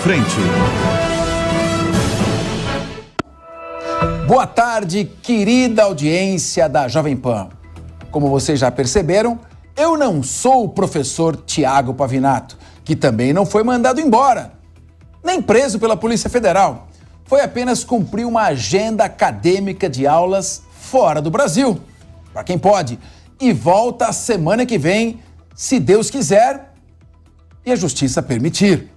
Frente. Boa tarde, querida audiência da Jovem Pan. Como vocês já perceberam, eu não sou o professor Tiago Pavinato, que também não foi mandado embora, nem preso pela Polícia Federal. Foi apenas cumprir uma agenda acadêmica de aulas fora do Brasil, para quem pode, e volta a semana que vem, se Deus quiser e a justiça permitir.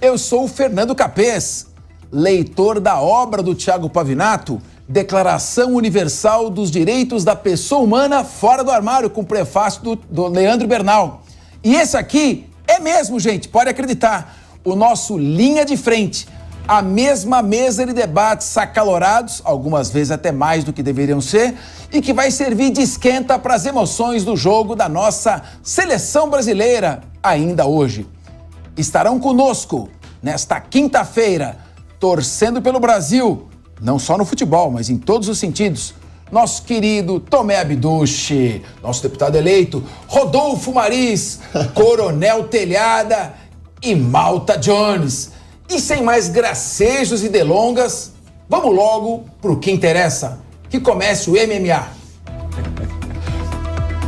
Eu sou o Fernando Capês, leitor da obra do Tiago Pavinato, Declaração Universal dos Direitos da Pessoa Humana Fora do Armário, com prefácio do Leandro Bernal. E esse aqui é mesmo, gente, pode acreditar, o nosso Linha de Frente, a mesma mesa de debates acalorados, algumas vezes até mais do que deveriam ser, e que vai servir de esquenta para as emoções do jogo da nossa seleção brasileira ainda hoje. Estarão conosco nesta quinta-feira, torcendo pelo Brasil, não só no futebol, mas em todos os sentidos, nosso querido Tomé Abduche, nosso deputado eleito, Rodolfo Maris, Coronel Telhada e Malta Jones. E sem mais gracejos e delongas, vamos logo pro que interessa, que comece o MMA.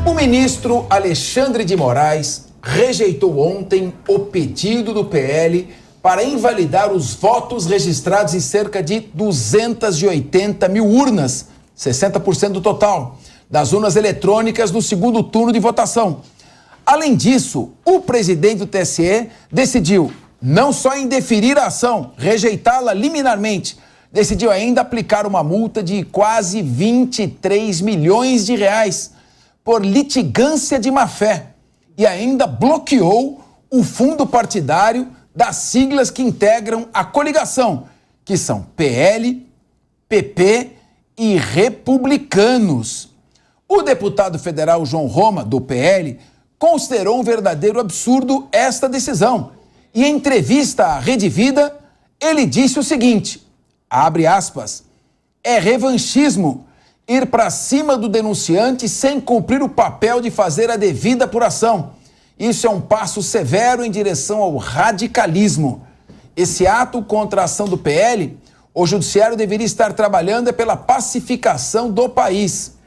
O ministro Alexandre de Moraes rejeitou ontem o pedido do PL para invalidar os votos registrados em cerca de 280 mil urnas, 60% do total, das urnas eletrônicas no segundo turno de votação. Além disso, o presidente do TSE decidiu não só indeferir a ação, rejeitá-la liminarmente, decidiu ainda aplicar uma multa de quase 23 milhões de reais por litigância de má-fé e ainda bloqueou o fundo partidário das siglas que integram a coligação, que são PL, PP e Republicanos. O deputado federal João Roma, do PL, considerou um verdadeiro absurdo esta decisão. E em entrevista à Rede Vida, ele disse o seguinte, abre aspas, é revanchismo ir para cima do denunciante sem cumprir o papel de fazer a devida apuração. Isso é um passo severo em direção ao radicalismo. Esse ato contra a ação do PL, o judiciário deveria estar trabalhando pela pacificação do país.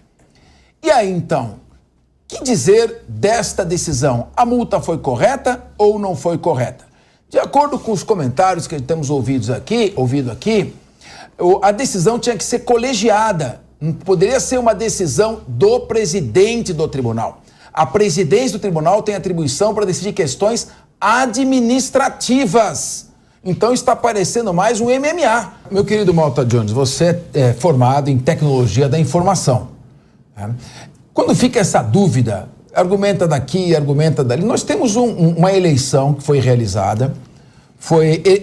E aí, então, que dizer desta decisão? A multa foi correta ou não foi correta? De acordo com os comentários que temos ouvido aqui, a decisão tinha que ser colegiada. Não poderia ser uma decisão do presidente do tribunal. A presidência do tribunal tem atribuição para decidir questões administrativas. Então está parecendo mais um MMA. Meu querido Malta Jones, você é formado em tecnologia da informação. Quando fica essa dúvida, argumenta daqui, argumenta dali. Nós temos uma eleição que foi realizada,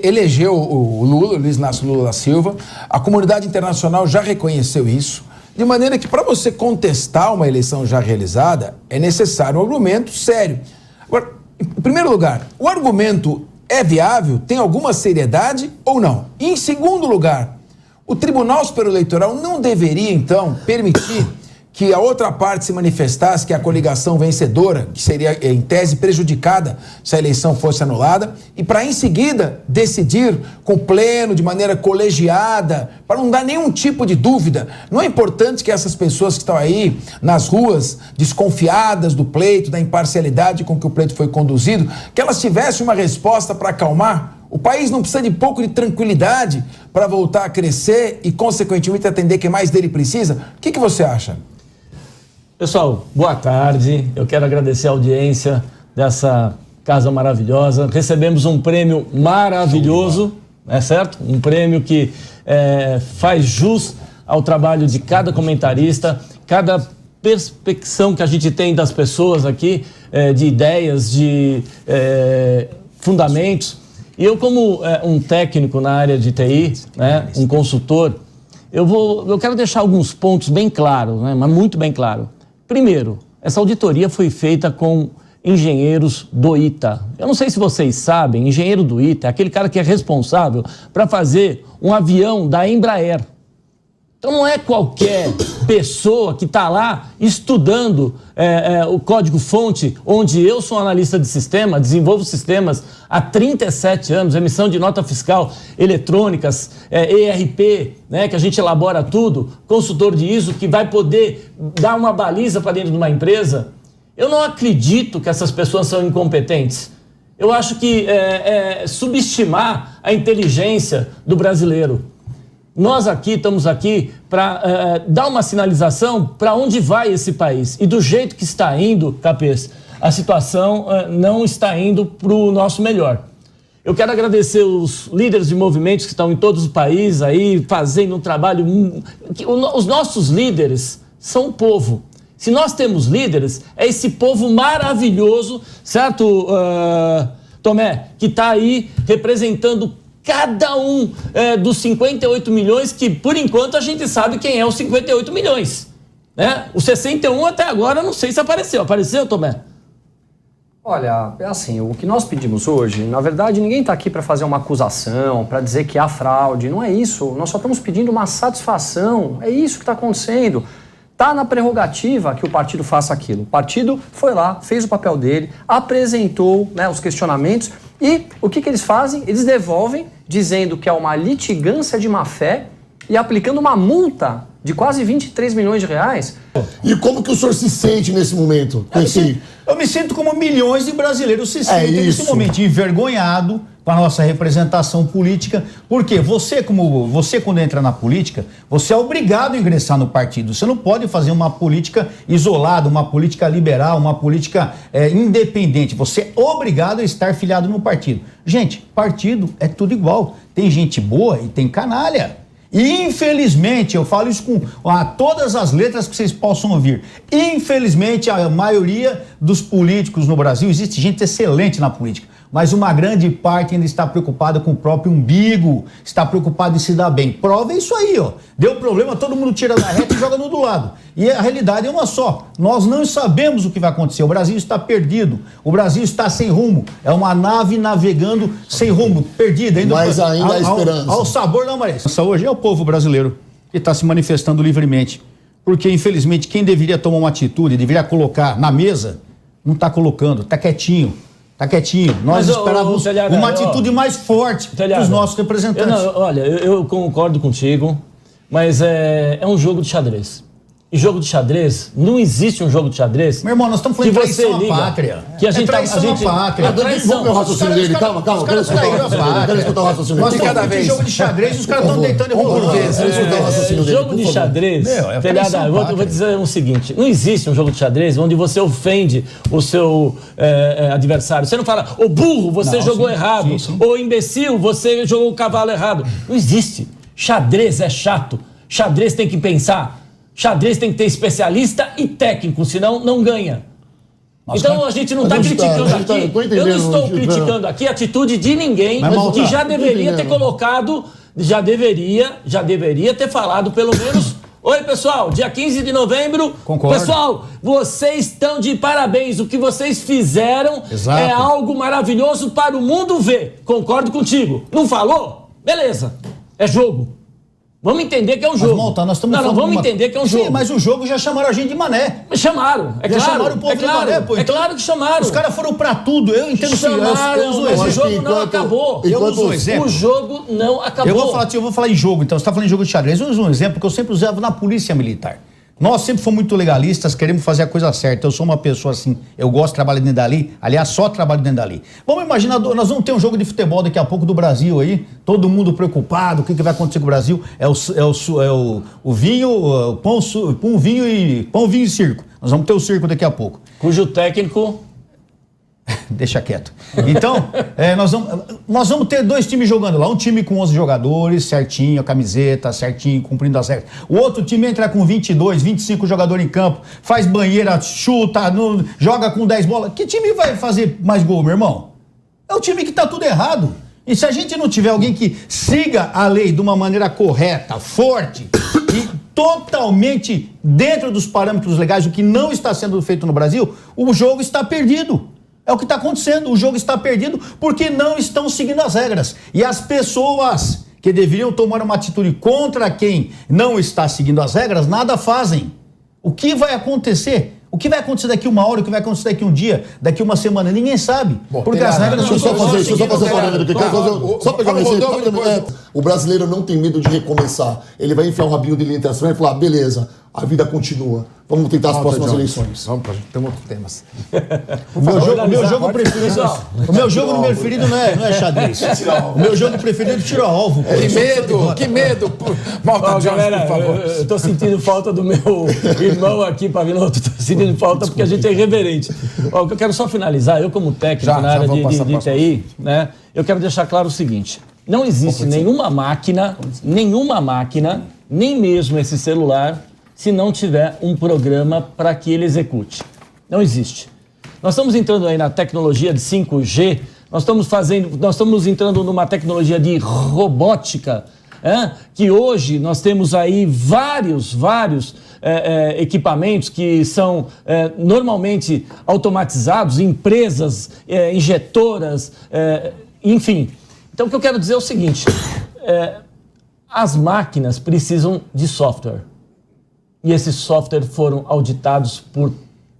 elegeu o Lula, Luiz Inácio Lula da Silva. A comunidade internacional já reconheceu isso. De maneira que, para você contestar uma eleição já realizada, é necessário um argumento sério. Agora, em primeiro lugar, o argumento é viável, tem alguma seriedade ou não? E, em segundo lugar, o Tribunal Superior Eleitoral não deveria, então, permitir que a outra parte se manifestasse, que é a coligação vencedora, que seria, em tese, prejudicada se a eleição fosse anulada, e para, em seguida, decidir com pleno, de maneira colegiada, para não dar nenhum tipo de dúvida. Não é importante que essas pessoas que estão aí nas ruas, desconfiadas do pleito, da imparcialidade com que o pleito foi conduzido, que elas tivessem uma resposta para acalmar? O país não precisa de pouco de tranquilidade para voltar a crescer e, consequentemente, atender quem mais dele precisa? O que você acha? Pessoal, boa tarde. Eu quero agradecer a audiência dessa casa maravilhosa. Recebemos um prêmio maravilhoso, é certo? Um prêmio que faz jus ao trabalho de cada comentarista, cada perspecção que a gente tem das pessoas aqui, de ideias, de fundamentos. E eu, como um técnico na área de TI, né, um consultor, eu quero deixar alguns pontos bem claros, né, mas muito bem claro. Primeiro, essa auditoria foi feita com engenheiros do ITA. Eu não sei se vocês sabem, engenheiro do ITA é aquele cara que é responsável para fazer um avião da Embraer. Então não é qualquer pessoa que está lá estudando o código-fonte, onde eu sou analista de sistema, desenvolvo sistemas há 37 anos, emissão de nota fiscal eletrônicas, ERP, né, que a gente elabora tudo, consultor de ISO, que vai poder dar uma baliza para dentro de uma empresa. Eu não acredito que essas pessoas são incompetentes. Eu acho que subestimar a inteligência do brasileiro. Nós estamos aqui para dar uma sinalização para onde vai esse país. E do jeito que está indo, Capês, a situação não está indo para o nosso melhor. Eu quero agradecer os líderes de movimentos que estão em todos os países aí, fazendo um trabalho... Os nossos líderes são o povo. Se nós temos líderes, é esse povo maravilhoso, certo, Tomé? Que está aí representando cada um dos 58 milhões, que por enquanto a gente sabe quem é os 58 milhões. Né? O 61 até agora não sei se apareceu. Apareceu, Tomé? Olha, é assim, o que nós pedimos hoje, na verdade ninguém está aqui para fazer uma acusação, para dizer que há fraude, não é isso. Nós só estamos pedindo uma satisfação, é isso que está acontecendo. Está na prerrogativa que o partido faça aquilo. O partido foi lá, fez o papel dele, apresentou, né, os questionamentos e o que eles fazem? Eles devolvem dizendo que é uma litigância de má-fé e aplicando uma multa de quase 23 milhões de reais. E como que o senhor se sente nesse momento? Eu me sinto como milhões de brasileiros se sentem nesse momento, envergonhado com a nossa representação política, porque você quando entra na política, você é obrigado a ingressar no partido. Você não pode fazer uma política isolada, uma política liberal, uma política independente. Você é obrigado a estar filiado no partido. Gente, partido é tudo igual. Tem gente boa e tem canalha. E infelizmente, eu falo isso com todas as letras que vocês possam ouvir, infelizmente a maioria dos políticos no Brasil, existe gente excelente na política, mas uma grande parte ainda está preocupada com o próprio umbigo, está preocupada em se dar bem. Prova é isso aí, ó. Deu problema, todo mundo tira da reta e joga no do lado. E a realidade é uma só. Nós não sabemos o que vai acontecer. O Brasil está perdido. O Brasil está sem rumo. É uma nave navegando sem rumo, perdida. Mas ainda há esperança. Ao sabor da maré. Hoje é o povo brasileiro que está se manifestando livremente. Porque, infelizmente, quem deveria tomar uma atitude, deveria colocar na mesa, não está colocando, está quietinho. Tá quietinho. Nós esperávamos uma atitude mais forte dos nossos representantes. Eu concordo contigo, mas é um jogo de xadrez. E jogo de xadrez, não existe um jogo de xadrez. Meu irmão, nós estamos falando de traição à pátria. Que a gente traição à pátria. Vamos ver o raciocínio dele. Calma. Quero escutar o raciocínio dele. Nós estamos falando de jogo de xadrez e os caras estão deitando e rolando. Jogo de xadrez, telhada, eu vou dizer o seguinte, não existe um jogo de xadrez onde você ofende o seu adversário. Você não fala, ô burro, você jogou errado. Ô imbecil, você jogou o cavalo errado. Não existe. Xadrez é chato. Xadrez tem que pensar. Xadrez tem que ter especialista e técnico, senão não ganha. Então a gente não está criticando aqui. Eu não estou criticando aqui a atitude de ninguém que já deveria ter colocado, já deveria ter falado pelo menos. Oi, pessoal, dia 15 de novembro. Concordo. Pessoal, vocês estão de parabéns. O que vocês fizeram é algo maravilhoso para o mundo ver. Concordo contigo. Não falou? Beleza. É jogo. Vamos entender que é um jogo. Nós estamos vamos entender que é um jogo. Sim, mas o jogo já chamaram a gente de mané. Chamaram, é claro. Chamaram o povo de mané, pô. É claro que chamaram. Os caras foram pra tudo. Eu entendo que o jogo não acabou. Eu uso um exemplo. O jogo não acabou. Eu vou falar em jogo, então. Você está falando em jogo de xadrez. Eu uso um exemplo que eu sempre usava na polícia militar. Nós sempre fomos muito legalistas, queremos fazer a coisa certa. Eu sou uma pessoa assim, eu gosto de trabalhar dentro dali, aliás, só trabalho dentro dali. Vamos imaginar, nós vamos ter um jogo de futebol daqui a pouco do Brasil aí, todo mundo preocupado, o que vai acontecer com o Brasil? O vinho, pão, vinho e circo. Nós vamos ter o circo daqui a pouco. Cujo técnico... Deixa quieto. Então, nós vamos ter dois times jogando lá. Um time com 11 jogadores, certinho, a camiseta, certinho, cumprindo as regras. O outro time entra com 22, 25 jogadores em campo, faz banheira, chuta, joga com 10 bolas. Que time vai fazer mais gol, meu irmão? É o time que tá tudo errado. E se a gente não tiver alguém que siga a lei de uma maneira correta, forte e totalmente dentro dos parâmetros legais, o que não está sendo feito no Brasil, o jogo está perdido. É o que está acontecendo, o jogo está perdido porque não estão seguindo as regras. E as pessoas que deveriam tomar uma atitude contra quem não está seguindo as regras, nada fazem. O que vai acontecer? O que vai acontecer daqui uma hora, o que vai acontecer daqui um dia, daqui uma semana? Ninguém sabe. Bom, porque as regras Deixa eu só fazer só pegar o brasileiro não tem medo de recomeçar. Ele vai enfiar um rabinho dele entre as pernas e falar, beleza, a vida continua. Vamos tentar as próximas eleições. Vamos para tem outros temas. O meu jogo preferido, o meu jogo preferido não é xadrez. O meu jogo preferido é tiro ao alvo. Que medo. Malta Jones, galera, por favor. eu tô sentindo falta do meu irmão aqui, Pavilão. Tô sentindo falta porque a gente é irreverente. Ó, eu quero só finalizar, eu como técnico na área de TI, né, eu quero deixar claro o seguinte. Não existe nenhuma máquina, nem mesmo esse celular, se não tiver um programa para que ele execute. Não existe. Nós estamos entrando aí na tecnologia de 5G, nós estamos entrando numa tecnologia de robótica, que hoje nós temos aí vários equipamentos que são normalmente automatizados, empresas, injetoras, enfim. Então o que eu quero dizer é o seguinte, as máquinas precisam de software. E esses softwares foram auditados por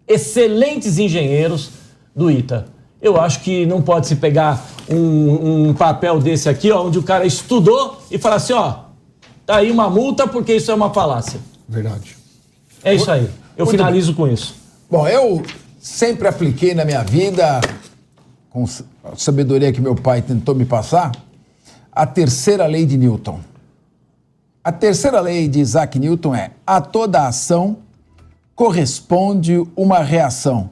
excelentes engenheiros do ITA. Eu acho que não pode se pegar um papel desse aqui, ó, onde o cara estudou e falar assim, ó, tá aí uma multa porque isso é uma falácia. Verdade. É isso aí. Eu finalizo com isso. Bom, eu sempre apliquei na minha vida, com a sabedoria que meu pai tentou me passar, a terceira lei de Newton. A terceira lei de Isaac Newton é: a toda ação corresponde uma reação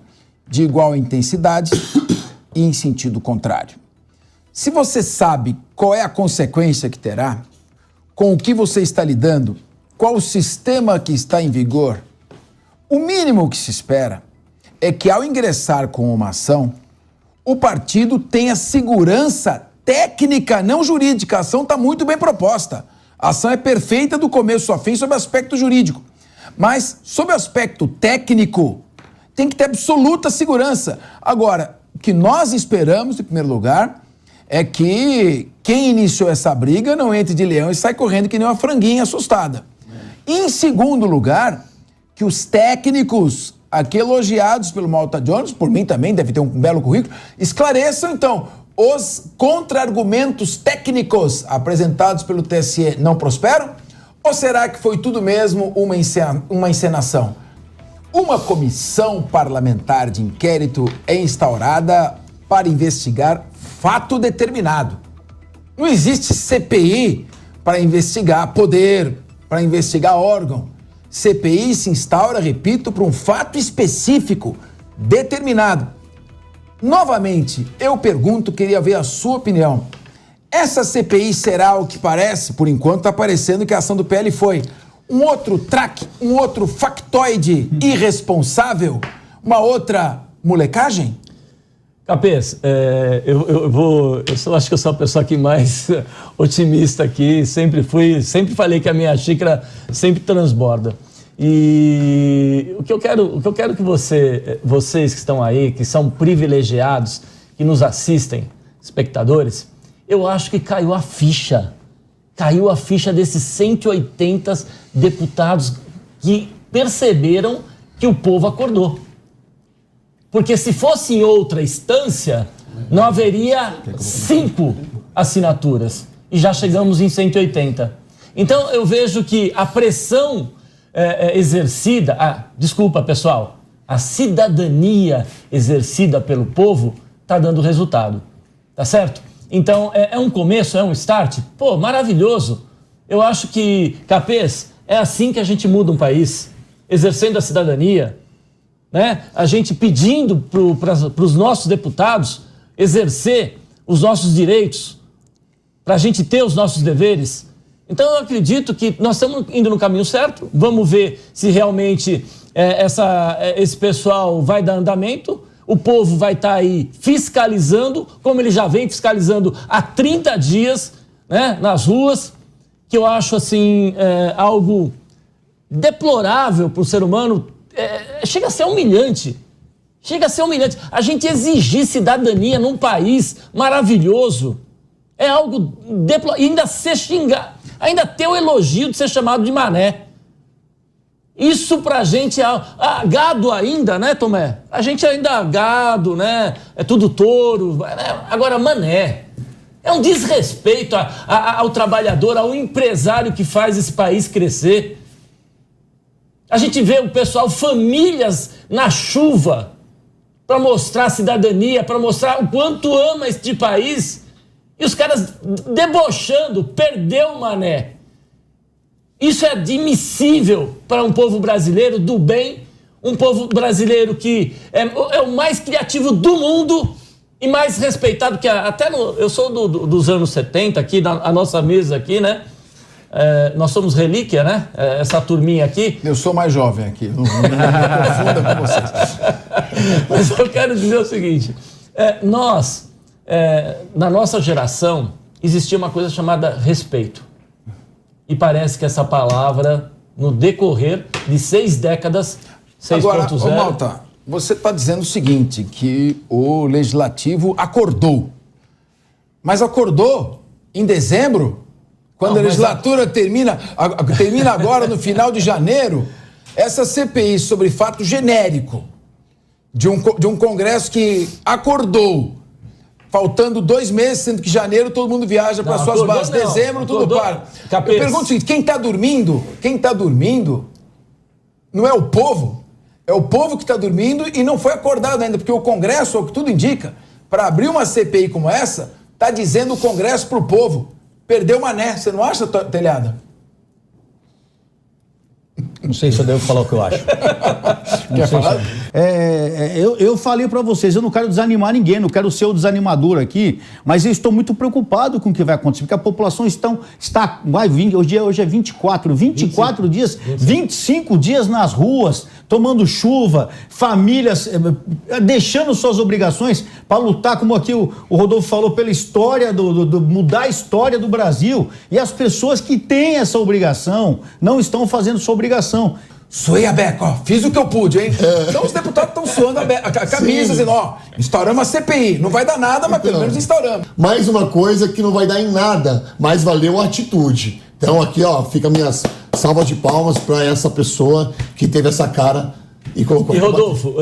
de igual intensidade e em sentido contrário. Se você sabe qual é a consequência que terá, com o que você está lidando, qual o sistema que está em vigor, o mínimo que se espera é que, ao ingressar com uma ação, o partido tenha segurança técnica, não jurídica. A ação está muito bem proposta. A ação é perfeita do começo ao fim sob o aspecto jurídico. Mas, sob o aspecto técnico, tem que ter absoluta segurança. Agora, o que nós esperamos, em primeiro lugar, é que quem iniciou essa briga não entre de leão e sai correndo que nem uma franguinha assustada. Em segundo lugar, que os técnicos, aqui elogiados pelo Malta Jones, por mim também, deve ter um belo currículo, esclareçam, então, os contra-argumentos técnicos apresentados pelo TSE não prosperam? Ou será que foi tudo mesmo uma encenação? Uma comissão parlamentar de inquérito é instaurada para investigar fato determinado. Não existe CPI para investigar poder, para investigar órgão. CPI se instaura, repito, para um fato específico, determinado. Novamente, eu pergunto, queria ver a sua opinião. Essa CPI será o que parece? Por enquanto está parecendo que a ação do PL foi um outro traque, um outro factoide irresponsável, uma outra molecagem? Capês, eu acho que eu sou a pessoa que mais otimista aqui, sempre falei que a minha xícara sempre transborda. E o que eu quero que vocês que estão aí, que são privilegiados, que nos assistem, espectadores, eu acho que caiu a ficha desses 180 deputados que perceberam que o povo acordou. Porque se fosse em outra instância, não haveria 5 assinaturas. E já chegamos em 180. Então eu vejo que a pressão exercida... desculpa, pessoal. A cidadania exercida pelo povo está dando resultado. Tá certo? Então é um começo, é um start. Pô, maravilhoso. Eu acho que, Capês, é assim que a gente muda um país. Exercendo a cidadania, né? A gente pedindo para os nossos deputados exercer os nossos direitos, para a gente ter os nossos deveres. Então eu acredito que nós estamos indo no caminho certo. Vamos ver se realmente esse pessoal vai dar andamento. O povo vai estar aí fiscalizando, como ele já vem fiscalizando há 30 dias, né, nas ruas, que eu acho assim algo deplorável para o ser humano. Chega a ser humilhante. A gente exigir cidadania num país maravilhoso. É algo deplorável. E ainda ser xingado, ainda ter o elogio de ser chamado de mané. Isso pra gente é gado ainda, né, Tomé? A gente ainda gado, né? É tudo touro. Né? Agora, mané. É um desrespeito ao trabalhador, ao empresário que faz esse país crescer. A gente vê o pessoal, famílias na chuva, para mostrar cidadania, para mostrar o quanto ama este país. E os caras debochando, perdeu o mané. Isso é admissível para um povo brasileiro do bem, um povo brasileiro que é o mais criativo do mundo e mais respeitado que eu sou dos anos 70 aqui, a nossa mesa aqui, né? Nós somos relíquia, né? Essa turminha aqui. Eu sou mais jovem aqui, não confunda com vocês. Mas eu quero dizer o seguinte, na nossa geração, existia uma coisa chamada respeito. E parece que essa palavra, no decorrer de 6 décadas, 6.0... Agora, Malta, você está dizendo o seguinte, que o Legislativo acordou. Mas acordou em dezembro, quando a legislatura termina agora no final de janeiro, essa CPI sobre fato genérico de um Congresso que acordou, faltando 2 meses, sendo que janeiro todo mundo viaja para suas bases. Dezembro tudo para. Eu pergunto o seguinte, quem está dormindo não é o povo. É o povo que está dormindo e não foi acordado ainda, porque o Congresso, ao que tudo indica, para abrir uma CPI como essa, está dizendo o Congresso para o povo. Perdeu o mané, você não acha, Telhada? Não sei se eu devo falar o que eu acho. Quer falar? Eu falei pra vocês, eu não quero desanimar ninguém, não quero ser o desanimador aqui, mas eu estou muito preocupado com o que vai acontecer, porque a população hoje é 24 25. Dias, 25 dias nas ruas, tomando chuva, famílias deixando suas obrigações para lutar, como aqui o Rodolfo falou, pela história, mudar a história do Brasil, e as pessoas que têm essa obrigação não estão fazendo sua obrigação. Suei a beca, ó, fiz o que eu pude, hein? Então os deputados estão suando a camisa, dizendo, ó, instauramos a CPI, não vai dar nada, mas pelo menos instauramos. Mais uma coisa que não vai dar em nada, mas valeu a atitude. Então aqui, ó, fica minhas salvas de palmas para essa pessoa que teve essa cara e colocou... E Rodolfo,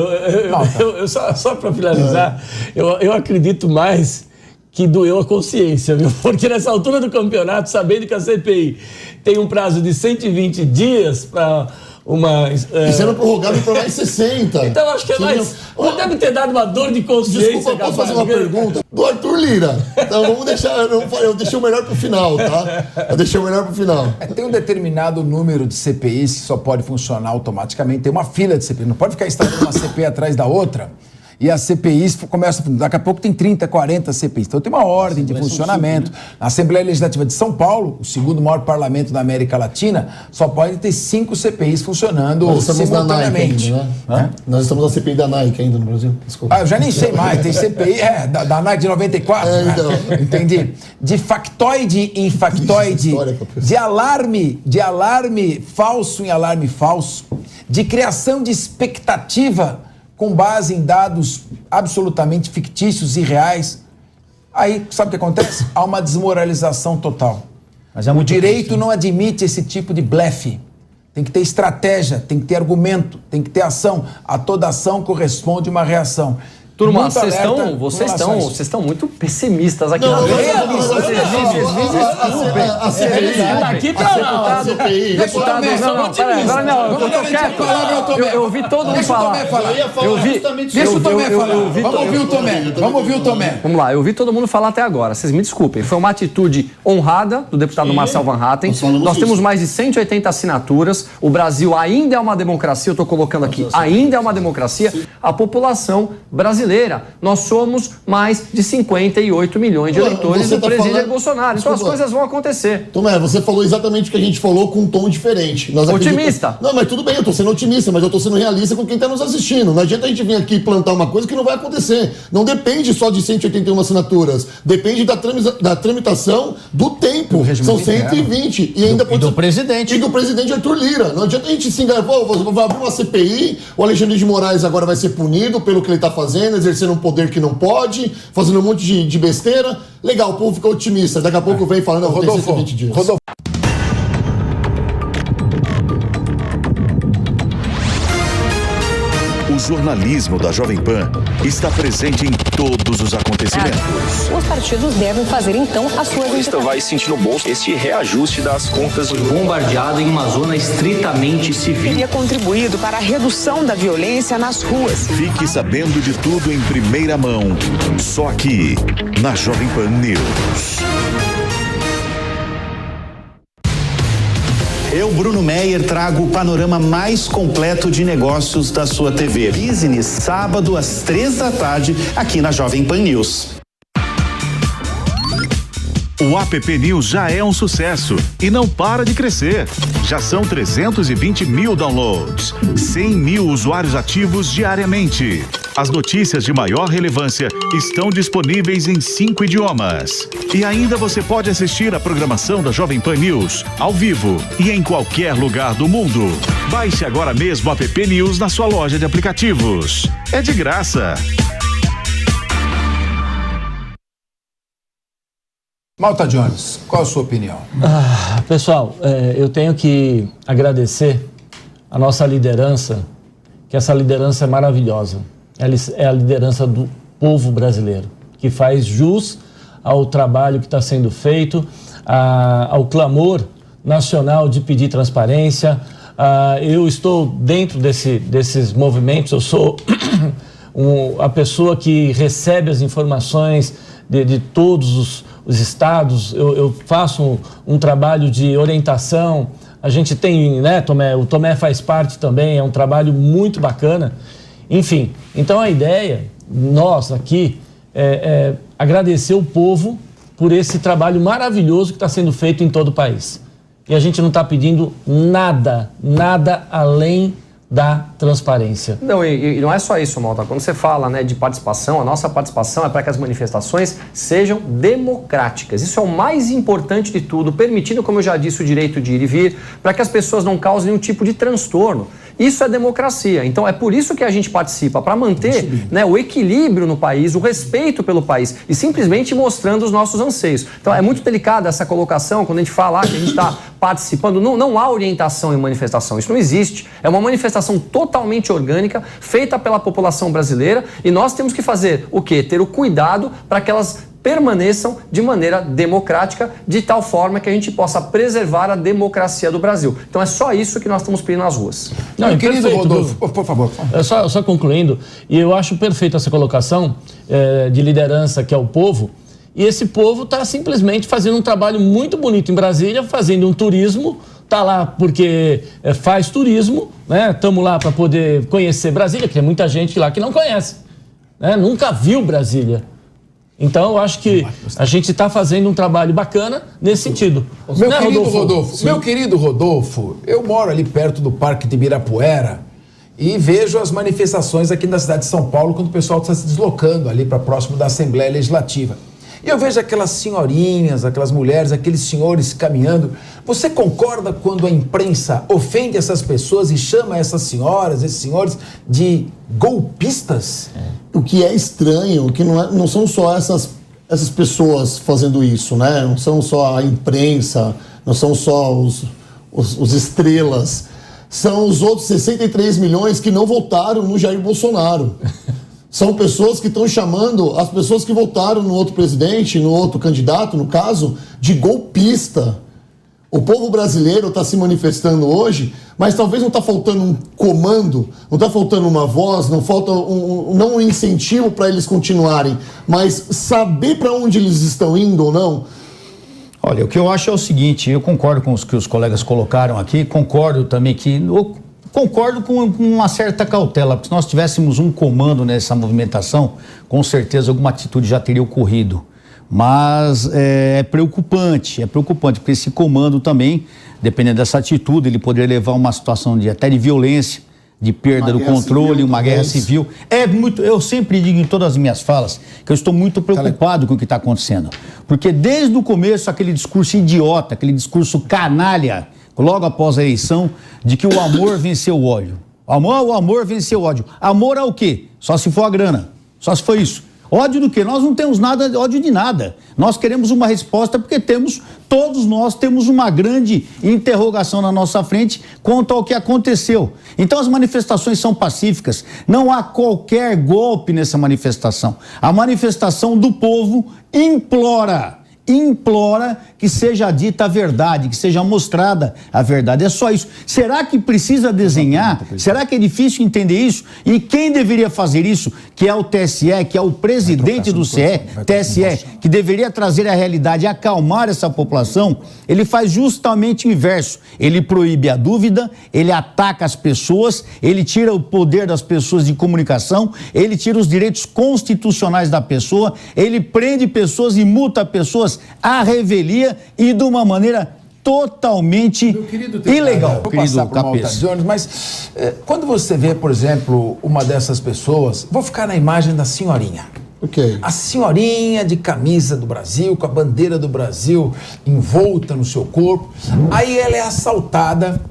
só para finalizar, eu acredito mais que doeu a consciência, viu? Porque nessa altura do campeonato, sabendo que a CPI tem um prazo de 120 dias para uma... E sendo prorrogado para mais 60. Então acho que é mais... Deve ter dado uma dor de consciência. Desculpa, posso fazer uma pergunta? Do Arthur Lira. Então vamos deixar... Eu deixei o melhor pro final, tá? Tem um determinado número de CPIs que só pode funcionar automaticamente. Tem uma fila de CPI. Não pode ficar instalando uma CPI atrás da outra. E as CPIs começam... Daqui a pouco tem 30, 40 CPIs. Então tem uma ordem de funcionamento. Na Assembleia Legislativa de São Paulo, o segundo maior parlamento da América Latina, só pode ter 5 CPIs funcionando simultaneamente. Ainda, né? Nós estamos na CPI da Nike ainda no Brasil. Desculpa. Eu já nem sei mais. Tem CPI da Nike de 94. Então. Entendi. De factoide em factoide. De alarme falso em alarme falso. De criação de expectativa com base em dados absolutamente fictícios e reais. Aí, sabe o que acontece? Há uma desmoralização total. Mas o direito não admite esse tipo de blefe. Tem que ter estratégia, tem que ter argumento, tem que ter ação. A toda ação corresponde uma reação. Turma, vocês estão muito pessimistas aqui. Não, a CPI daqui pra lá. Deputado, eu ouvi todo mundo falar. Deixa o Tomé falar. Vamos ouvir o Tomé. Vamos lá, eu ouvi todo mundo falar até agora. Vocês me desculpem. Foi uma atitude honrada do deputado Marcel Van Hatten. Nós temos mais de 180 assinaturas. O Brasil ainda é uma democracia. Eu estou colocando aqui, ainda é uma democracia. A população brasileira. Nós somos mais de 58 milhões de eleitores do presidente Jair Bolsonaro. Então as coisas vão acontecer. Tomé, você falou exatamente o que a gente falou com um tom diferente. Otimista. Não, mas tudo bem, eu tô sendo otimista, mas eu tô sendo realista com quem tá nos assistindo. Não adianta a gente vir aqui plantar uma coisa que não vai acontecer. Não depende só de 181 assinaturas. Depende da tramitação do tempo tempo, são 120. E ainda do presidente. E do presidente Arthur Lira. Não adianta a gente se enganar, vai abrir uma CPI, o Alexandre de Moraes agora vai ser punido pelo que ele está fazendo, exercendo um poder que não pode, fazendo um monte de besteira. Legal, o povo fica otimista. Daqui a pouco vem falando, não, tem 120 dias. O jornalismo da Jovem Pan está presente em todos os acontecimentos. Os partidos devem fazer, então, as suas... O vai sentir no bolso esse reajuste das contas. Bombardeado em uma zona estritamente civil. Teria contribuído para a redução da violência nas ruas. Fique sabendo de tudo em primeira mão, só aqui, na Jovem Pan News. Eu, Bruno Meyer, trago o panorama mais completo de negócios da sua TV. Business, sábado às 3h, aqui na Jovem Pan News. O app News já é um sucesso e não para de crescer. Já são 320 mil downloads, 100 mil usuários ativos diariamente. As notícias de maior relevância estão disponíveis em 5 idiomas. E ainda você pode assistir a programação da Jovem Pan News ao vivo e em qualquer lugar do mundo. Baixe agora mesmo o app News na sua loja de aplicativos. É de graça. Malta Jones, qual a sua opinião? Pessoal, eu tenho que agradecer a nossa liderança, que essa liderança é maravilhosa. Ela é a liderança do povo brasileiro, que faz jus ao trabalho que está sendo feito, ao clamor nacional de pedir transparência. Eu estou dentro desses movimentos, eu sou a pessoa que recebe as informações de todos os estados, eu faço um trabalho de orientação. A gente tem, né, Tomé? O Tomé faz parte também, é um trabalho muito bacana. Enfim, então a ideia, nós aqui, é agradecer o povo por esse trabalho maravilhoso que está sendo feito em todo o país. E a gente não está pedindo nada além da transparência. Não, e não é só isso, Malta. Quando você fala, né, de participação, a nossa participação é para que as manifestações sejam democráticas. Isso é o mais importante de tudo, permitindo, como eu já disse, o direito de ir e vir, para que as pessoas não causem nenhum tipo de transtorno. Isso é democracia. Então é por isso que a gente participa, para manter, né, o equilíbrio no país, o respeito pelo país e simplesmente mostrando os nossos anseios. Então é muito delicada essa colocação quando a gente fala que a gente está participando. Não há orientação em manifestação, isso não existe. É uma manifestação totalmente orgânica, feita pela população brasileira, e nós temos que fazer o quê? Ter o cuidado para que elas permaneçam de maneira democrática, de tal forma que a gente possa preservar a democracia do Brasil. Então é só isso que nós estamos pedindo nas ruas. Não, querido perfeito, Rodolfo, por favor. Só concluindo, e eu acho perfeita essa colocação de liderança, que é o povo, e esse povo está simplesmente fazendo um trabalho muito bonito em Brasília, fazendo um turismo, está lá porque faz turismo, né? Estamos lá para poder conhecer Brasília, porque tem muita gente lá que não conhece, né? Nunca viu Brasília. Então, eu acho que a gente está fazendo um trabalho bacana nesse sentido. Meu querido Rodolfo, eu moro ali perto do Parque de Ibirapuera e vejo as manifestações aqui na cidade de São Paulo quando o pessoal está se deslocando ali para próximo da Assembleia Legislativa. E eu vejo aquelas senhorinhas, aquelas mulheres, aqueles senhores caminhando. Você concorda quando a imprensa ofende essas pessoas e chama essas senhoras, esses senhores de golpistas? O que é estranho, que não são só essas pessoas fazendo isso, né? Não são só a imprensa, não são só os estrelas. São os outros 63 milhões que não votaram no Jair Bolsonaro. São pessoas que estão chamando as pessoas que votaram no outro presidente, no outro candidato, no caso, de golpista. O povo brasileiro está se manifestando hoje, mas talvez não está faltando um comando, não está faltando uma voz, não falta não um incentivo para eles continuarem, mas saber para onde eles estão indo ou não. Olha, o que eu acho é o seguinte, eu concordo com os que os colegas colocaram aqui, concordo também que... Concordo com uma certa cautela, porque se nós tivéssemos um comando nessa movimentação, com certeza alguma atitude já teria ocorrido. Mas é preocupante, porque esse comando também, dependendo dessa atitude, ele poderia levar a uma situação até de violência, de perda do controle, uma guerra civil. Eu sempre digo em todas as minhas falas que eu estou muito preocupado com o que está acontecendo. Porque desde o começo, aquele discurso idiota, aquele discurso canalha, logo após a eleição, de que o amor venceu o ódio. O amor venceu o ódio. Amor ao quê? Só se for a grana. Só se for isso. Ódio do quê? Nós não temos ódio de nada. Nós queremos uma resposta porque todos nós temos uma grande interrogação na nossa frente quanto ao que aconteceu. Então as manifestações são pacíficas. Não há qualquer golpe nessa manifestação. A manifestação do povo implora que seja dita a verdade, que seja mostrada a verdade. É só isso. Será que precisa desenhar? Será que é difícil entender isso? E quem deveria fazer isso, que é o TSE, que é o presidente do TSE, que deveria trazer a realidade e acalmar essa população, ele faz justamente o inverso. Ele proíbe a dúvida, ele ataca as pessoas, ele tira o poder das pessoas de comunicação, ele tira os direitos constitucionais da pessoa, ele prende pessoas e multa pessoas à revelia e de uma maneira totalmente ilegal. Vou passar para o Malta Jones, mas quando você vê, por exemplo, uma dessas pessoas, vou ficar na imagem da senhorinha. Ok. A senhorinha de camisa do Brasil, com a bandeira do Brasil envolta no seu corpo, aí ela é assaltada,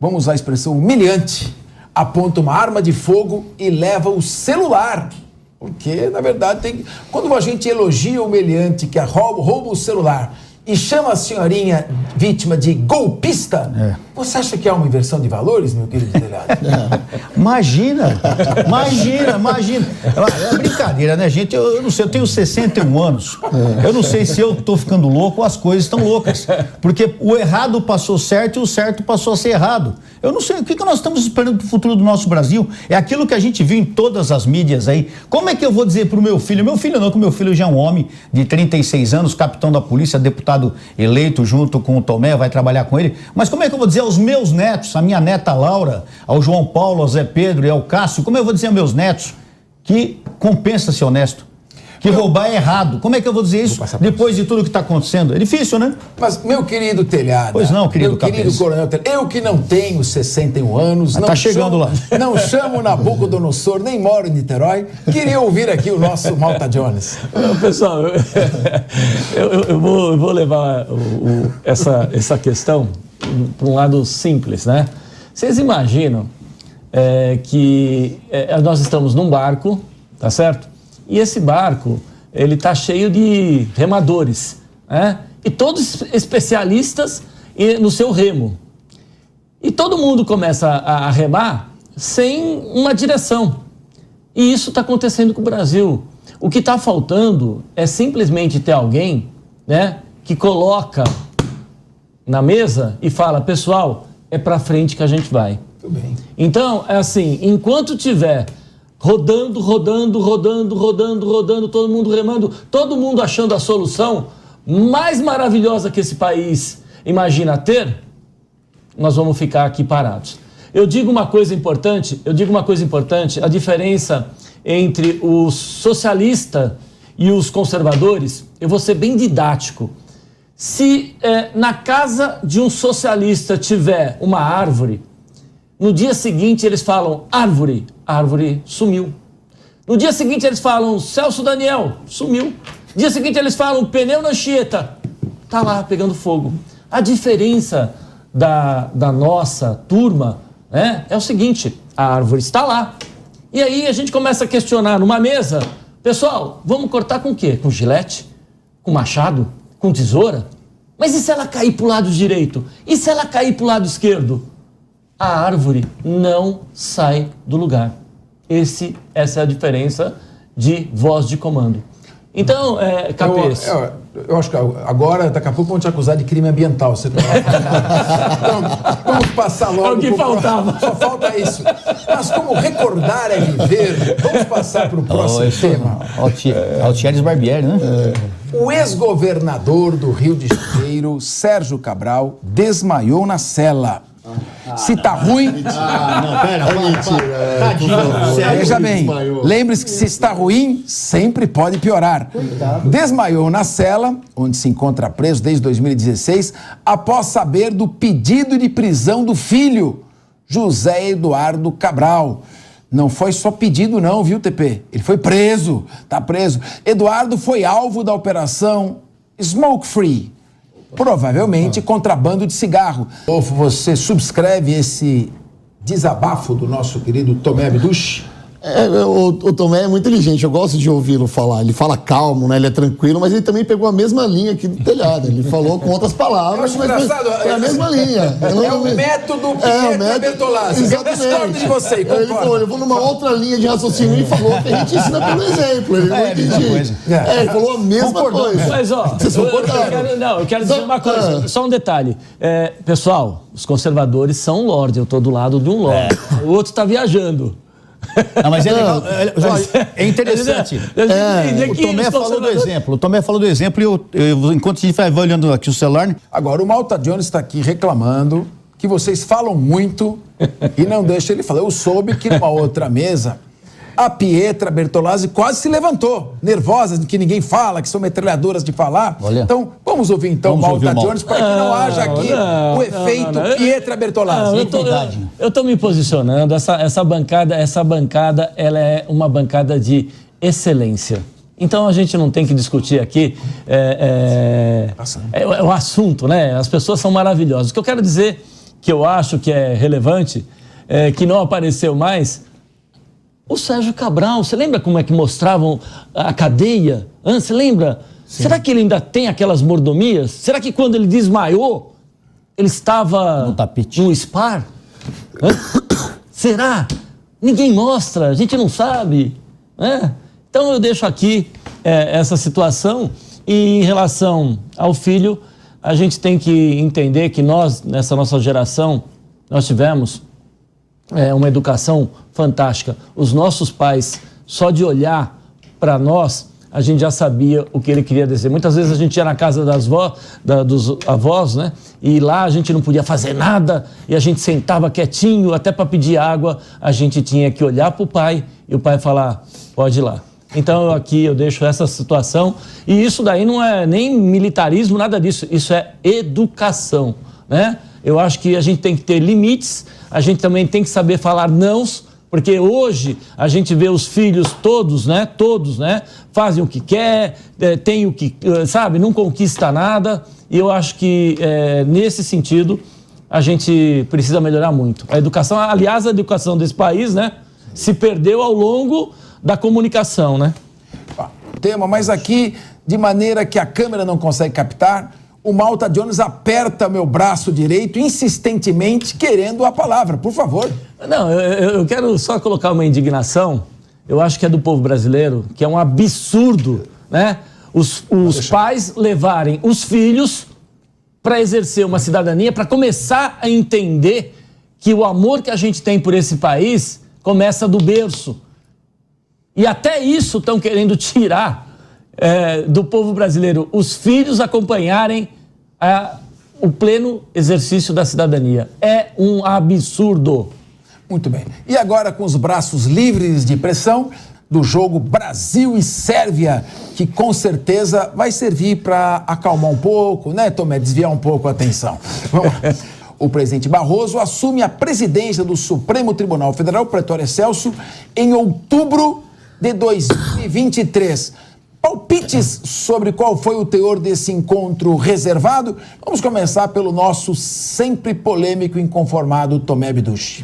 vamos usar a expressão humilhante, aponta uma arma de fogo e leva o celular. Porque, na verdade, quando a gente elogia o humilhante que rouba o celular e chama a senhorinha vítima de golpista, você acha que é uma inversão de valores, meu querido Telhado? Imagina. É brincadeira, né, gente? Eu não sei, eu tenho 61 anos. Eu não sei se eu tô ficando louco ou as coisas estão loucas. Porque o errado passou certo e o certo passou a ser errado. Eu não sei, o que nós estamos esperando pro futuro do nosso Brasil? É aquilo que a gente viu em todas as mídias aí. Como é que eu vou dizer pro meu filho? Meu filho não, que meu filho já é um homem de 36 anos, capitão da polícia, deputado eleito junto com o Tomé, vai trabalhar com ele. Mas como é que eu vou dizer aos meus netos, a minha neta Laura, ao João Paulo, ao Zé Pedro e ao Cássio, como eu vou dizer aos meus netos que compensa ser honesto? Que roubar é errado. Como é que eu vou dizer isso depois de tudo que está acontecendo? É difícil, né? Mas, meu querido Telhado... Pois não, querido querido coronel Telhado, eu que não tenho 61 anos... Está chegando lá. Não chamo Nabucodonosor, nem moro em Niterói. Queria ouvir aqui o nosso Malta Jones. Pessoal, eu vou levar essa questão para um lado simples, né? Vocês imaginam que nós estamos num barco, tá certo? E esse barco, ele está cheio de remadores, né? E todos especialistas no seu remo. E todo mundo começa a remar sem uma direção. E isso está acontecendo com o Brasil. O que está faltando é simplesmente ter alguém, né, que coloca na mesa e fala, pessoal, é para frente que a gente vai. Tudo bem. Então, é assim, enquanto tiver rodando, todo mundo remando, todo mundo achando a solução mais maravilhosa que esse país imagina ter, nós vamos ficar aqui parados. Eu digo uma coisa importante, a diferença entre o socialista e os conservadores, eu vou ser bem didático. Se na casa de um socialista tiver uma árvore, no dia seguinte eles falam árvore sumiu. No dia seguinte eles falam Celso Daniel, sumiu. No dia seguinte eles falam pneu na Anchieta, tá lá pegando fogo. A diferença da nossa turma, né, é o seguinte, a árvore está lá. E aí a gente começa a questionar numa mesa, pessoal, vamos cortar com o quê? Com gilete? Com machado? Com tesoura? Mas e se ela cair para o lado direito? E se ela cair para o lado esquerdo? A árvore não sai do lugar. Essa é a diferença de voz de comando. Então, Capês... Eu acho que agora, daqui a pouco, vão te acusar de crime ambiental. Você então, vamos passar logo... É o que faltava. Só falta isso. Mas como recordar é viver, vamos passar para o próximo tema. Altieres Barbieri, né? O ex-governador do Rio de Janeiro, Sérgio Cabral, desmaiou na cela. Se tá ruim... não, pera, Veja bem, lembre-se que se está ruim, sempre pode piorar. Desmaiou na cela, onde se encontra preso desde 2016, após saber do pedido de prisão do filho, José Eduardo Cabral. Não foi só pedido não, viu, TP? Ele foi preso, tá preso. Eduardo foi alvo da operação Smoke Free, provavelmente contrabando de cigarro. Você subscreve esse desabafo do nosso querido Tomé Abduch? O Tomé é muito inteligente, eu gosto de ouvi-lo falar. Ele fala calmo, né? Ele é tranquilo, mas ele também pegou a mesma linha aqui do telhado. Ele falou com outras palavras, mas foi a mesma linha. É o método Pietra Bertolazzi. Exatamente. Eu discordo de você, concordo. Ele falou, eu vou numa outra linha de raciocínio e falou que a gente ensina pelo exemplo. Ele não entendi. Ele falou a mesma coisa. Mas, ó, eu quero dizer uma coisa, só um detalhe. Pessoal, os conservadores são um lorde, eu tô do lado de um lorde. O outro tá viajando. Não, mas é legal. É interessante. O Tomé falou do exemplo. O Tomé falou do exemplo e eu, enquanto a gente vai olhando aqui o celular. Agora, o Malta Jones está aqui reclamando que vocês falam muito e não deixam ele falar. Eu soube que numa outra mesa a Pietra Bertolazzi quase se levantou, nervosa, que ninguém fala, que são metralhadoras de falar. Olha. Então, vamos ouvir então o Malta Jones para que não haja aqui o efeito Pietra Bertolazzi. Eu estou me posicionando, essa bancada ela é uma bancada de excelência. Então a gente não tem que discutir aqui o assunto, né? As pessoas são maravilhosas. O que eu quero dizer, que eu acho que é relevante, que não apareceu mais, o Sérgio Cabral. Você lembra como é que mostravam a cadeia? Você lembra? Sim. Será que ele ainda tem aquelas mordomias? Será que quando ele desmaiou, ele estava no tapete, no SPAR? Será? Ninguém mostra, a gente não sabe. Então eu deixo aqui essa situação. E em relação ao filho, a gente tem que entender que nós, nessa nossa geração, nós tivemos uma educação fantástica. Os nossos pais, só de olhar para nós, a gente já sabia o que ele queria dizer. Muitas vezes a gente ia na casa dos avós, né? E lá a gente não podia fazer nada e a gente sentava quietinho, até para pedir água, a gente tinha que olhar para o pai e o pai falar, pode ir lá. Então aqui eu deixo essa situação e isso daí não é nem militarismo, nada disso, isso é educação, né? Eu acho que a gente tem que ter limites, a gente também tem que saber falar nãos, porque hoje a gente vê os filhos todos, né, fazem o que quer, tem o que, sabe, não conquista nada, e eu acho que nesse sentido a gente precisa melhorar muito. A educação, aliás, a educação desse país, né, se perdeu ao longo da comunicação, né? Tema, mas aqui, de maneira que a câmera não consegue captar, o Malta Jones aperta meu braço direito insistentemente, querendo a palavra. Por favor. Não, eu quero só colocar uma indignação, eu acho que é do povo brasileiro, que é um absurdo, né? Os pais levarem os filhos para exercer uma cidadania, para começar a entender que o amor que a gente tem por esse país começa do berço. E até isso estão querendo tirar do povo brasileiro, os filhos acompanharem o pleno exercício da cidadania. É um absurdo. Muito bem. E agora, com os braços livres de pressão, do jogo Brasil e Sérvia, que com certeza vai servir para acalmar um pouco, né, Tomé? Desviar um pouco a atenção. Vamos lá. O presidente Barroso assume a presidência do Supremo Tribunal Federal, Pretório Celso, em outubro de 2023. Palpites sobre qual foi o teor desse encontro reservado? Vamos começar pelo nosso sempre polêmico e inconformado Tomé Abduch.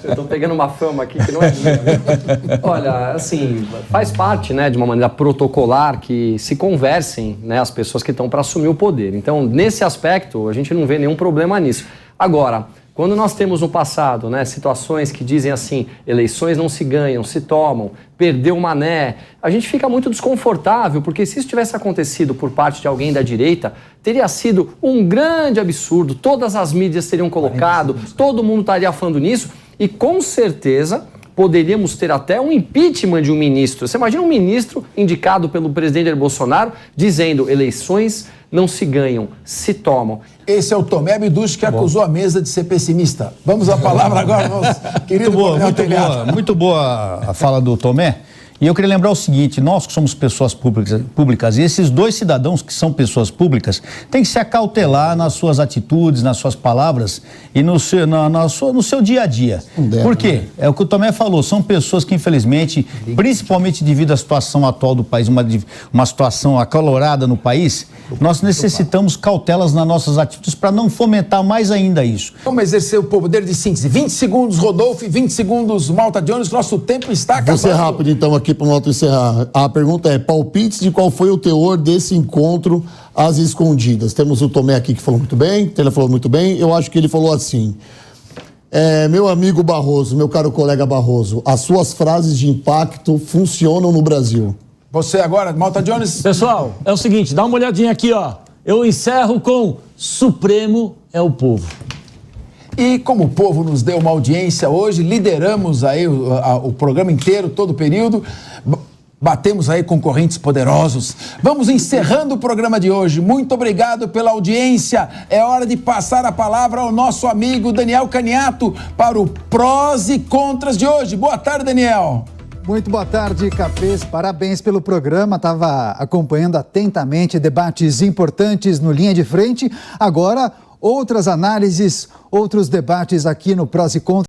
Eu tô pegando uma fama aqui que não é minha. Olha, assim, faz parte, né, de uma maneira protocolar que se conversem, né, as pessoas que estão para assumir o poder. Então, nesse aspecto, a gente não vê nenhum problema nisso. Agora, quando nós temos no passado, né, situações que dizem assim, eleições não se ganham, se tomam, perdeu o Mané, a gente fica muito desconfortável, porque se isso tivesse acontecido por parte de alguém da direita, teria sido um grande absurdo, todas as mídias teriam colocado, todo mundo estaria falando nisso, e com certeza poderíamos ter até um impeachment de um ministro. Você imagina um ministro indicado pelo presidente Jair Bolsonaro dizendo eleições não se ganham, se tomam. Esse é o Tomé Abduch que acusou a mesa de ser pessimista. Vamos à palavra agora, nosso querido muito boa a fala do Tomé. E eu queria lembrar o seguinte, nós que somos pessoas públicas e esses dois cidadãos que são pessoas públicas têm que se acautelar nas suas atitudes, nas suas palavras e no seu dia a dia. Por quê? É o que o Tomé falou, são pessoas que infelizmente, principalmente devido à situação atual do país, uma situação acalorada no país, nós necessitamos cautelas nas nossas atitudes para não fomentar mais ainda isso. Vamos exercer o poder de síntese. 20 segundos, Rodolfo, e 20 segundos, Malta Jones, nosso tempo está acabando. Vou ser rápido então aqui para o Malta encerrar. A pergunta é, palpites de qual foi o teor desse encontro às escondidas. Temos o Tomé aqui que falou muito bem, ele falou muito bem, eu acho que ele falou assim, meu amigo Barroso, meu caro colega Barroso, as suas frases de impacto funcionam no Brasil. Você agora, Malta Jones. Pessoal, é o seguinte, dá uma olhadinha aqui, ó. Eu encerro com Supremo é o povo. E como o povo nos deu uma audiência hoje, lideramos aí o programa inteiro, todo o período, batemos aí concorrentes poderosos. Vamos encerrando o programa de hoje. Muito obrigado pela audiência. É hora de passar a palavra ao nosso amigo Daniel Caniato para o prós e contras de hoje. Boa tarde, Daniel. Muito boa tarde, Capês. Parabéns pelo programa. Estava acompanhando atentamente debates importantes no Linha de Frente. Agora, outras análises, outros debates aqui no Prós e Contras.